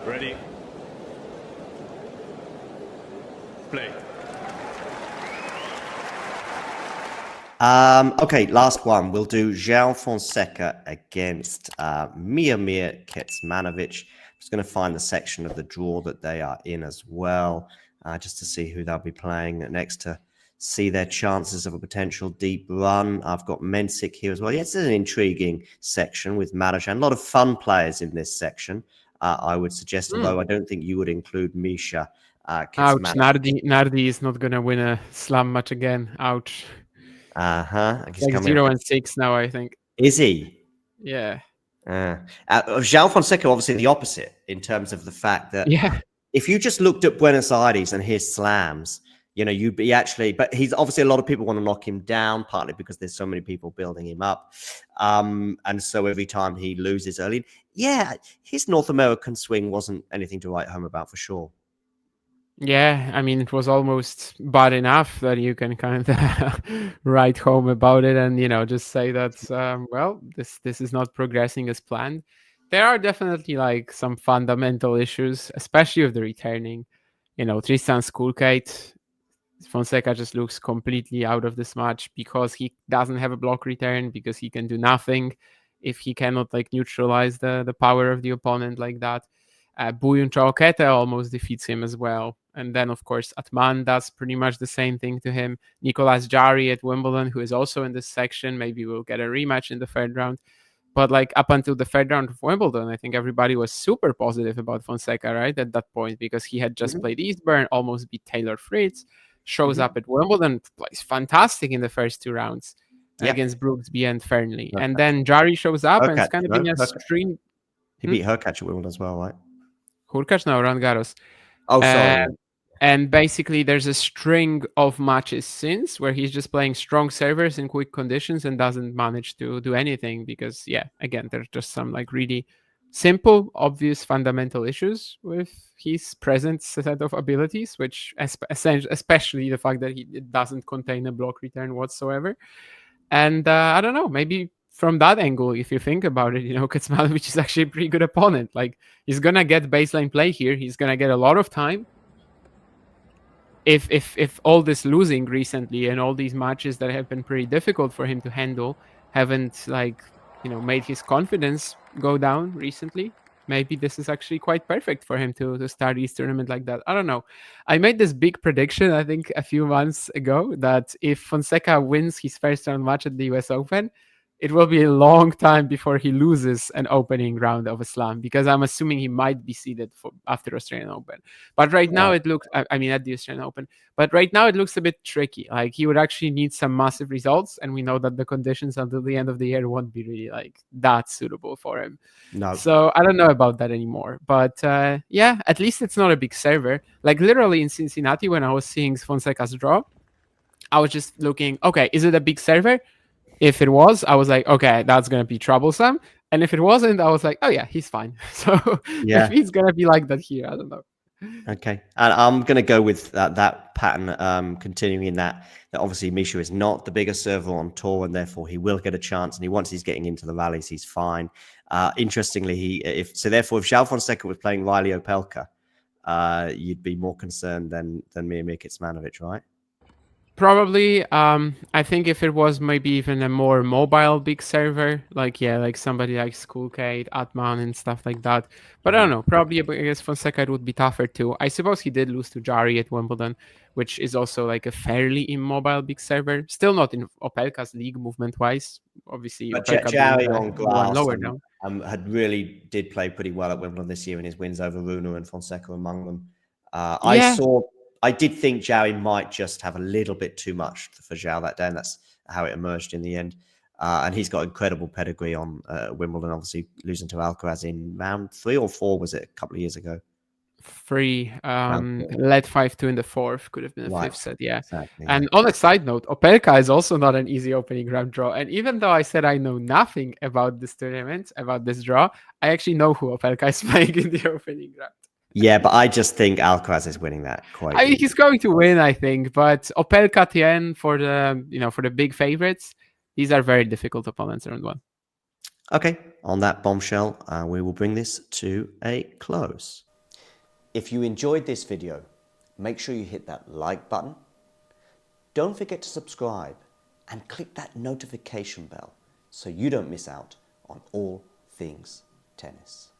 Ready. Play. Okay, last one. We'll do Joao Fonseca against Miomir Kecmanovic. Just going to find the section of the draw that they are in as well, just to see who they'll be playing next to see their chances of a potential deep run. I've got Mensic here as well. Yes, it's an intriguing section with Marajan. A lot of fun players in this section, I would suggest, although I don't think you would include Misha Ouch, Kecmanovic. Nardi is not going to win a slam match again. Ouch. He's Like coming 0-6 now, I think. Is he? Yeah. Joao Fonseca, obviously the opposite in terms of the fact that if you just looked at Buenos Aires and his slams, you'd be actually, but he's obviously, a lot of people want to knock him down, partly because there's so many people building him up. And so every time he loses early, his North American swing wasn't anything to write home about for sure. Yeah, I mean, it was almost bad enough that you can kind of write home about it and, just say that, well, this is not progressing as planned. There are definitely like some fundamental issues, especially with the returning. Tristan Skulkate, Fonseca just looks completely out of this match because he doesn't have a block return, because he can do nothing if he cannot like neutralize the power of the opponent like that. Buyun Chaokete almost defeats him as well. And then, of course, Atman does pretty much the same thing to him. Nicolas Jarry at Wimbledon, who is also in this section. Maybe we'll get a rematch in the third round. But like up until the third round of Wimbledon, I think everybody was super positive about Fonseca, right? At that point, because he had just played Eastbourne, almost beat Taylor Fritz, shows up at Wimbledon, plays fantastic in the first two rounds against Brooksby and Fernley. And then Jarry shows up and it's kind of been a string. He beat Hurkacz at Wimbledon as well, right? Hurkacz? No, Roland Garros. Oh, sorry. And basically, there's a string of matches since where he's just playing strong servers in quick conditions and doesn't manage to do anything because, again, there's just some like really simple, obvious fundamental issues with his present set of abilities, which especially the fact that it doesn't contain a block return whatsoever. And I don't know, maybe from that angle, if you think about it, Kecmanovic is actually a pretty good opponent. Like, he's going to get baseline play here. He's going to get a lot of time. If all this losing recently and all these matches that have been pretty difficult for him to handle haven't made his confidence go down recently, maybe this is actually quite perfect for him to start his tournament like that. I don't know. I made this big prediction, I think, a few months ago that if Fonseca wins his first round match at the US Open, it will be a long time before he loses an opening round of a slam, because I'm assuming he might be seeded after Australian Open. But right now it looks, at the Australian Open, but right now it looks a bit tricky. Like, he would actually need some massive results, and we know that the conditions until the end of the year won't be really like that suitable for him. No. So I don't know about that anymore. But at least it's not a big server. Like, literally in Cincinnati, when I was seeing Fonseca's draw, I was just looking, okay, is it a big server? If it was, I was like, okay, that's going to be troublesome. And if it wasn't, I was like, oh yeah, he's fine. So if he's going to be like that here, I don't know. Okay. And I'm going to go with that pattern, continuing in that obviously Misha is not the biggest server on tour, and therefore he will get a chance. And once he's getting into the rallies, he's fine. Interestingly, if Joao Fonseca was playing Riley Opelka, you'd be more concerned than Miomir Kecmanovic, right? Probably. I think if it was maybe even a more mobile big server, like somebody like Skulkate, Atman, and stuff like that. But I don't know. Probably against Fonseca it would be tougher too. I suppose he did lose to Jarry at Wimbledon, which is also like a fairly immobile big server. Still not in Opelka's league movement wise. Obviously, but Opelka Jarry on glass lower down. Did play pretty well at Wimbledon this year in his wins over Rune and Fonseca among them. I did think Joao might just have a little bit too much for Joao that day, and that's how it emerged in the end. And he's got incredible pedigree on Wimbledon, obviously losing to Alcaraz in round 3 or 4, was it, a couple of years ago? 3. Led 5-2 in the 4th. Could have been a 5th set, Exactly, and on a side note, Opelka is also not an easy opening round draw. And even though I said I know nothing about this tournament, about this draw, I actually know who Opelka is playing in the opening round. Yeah, but I just think Alcaraz is winning that quite. I mean, he's going to win, I think. But Opelka, Tien, for the big favorites, these are very difficult opponents round 1. Okay, on that bombshell, we will bring this to a close. If you enjoyed this video, make sure you hit that like button. Don't forget to subscribe and click that notification bell so you don't miss out on all things tennis.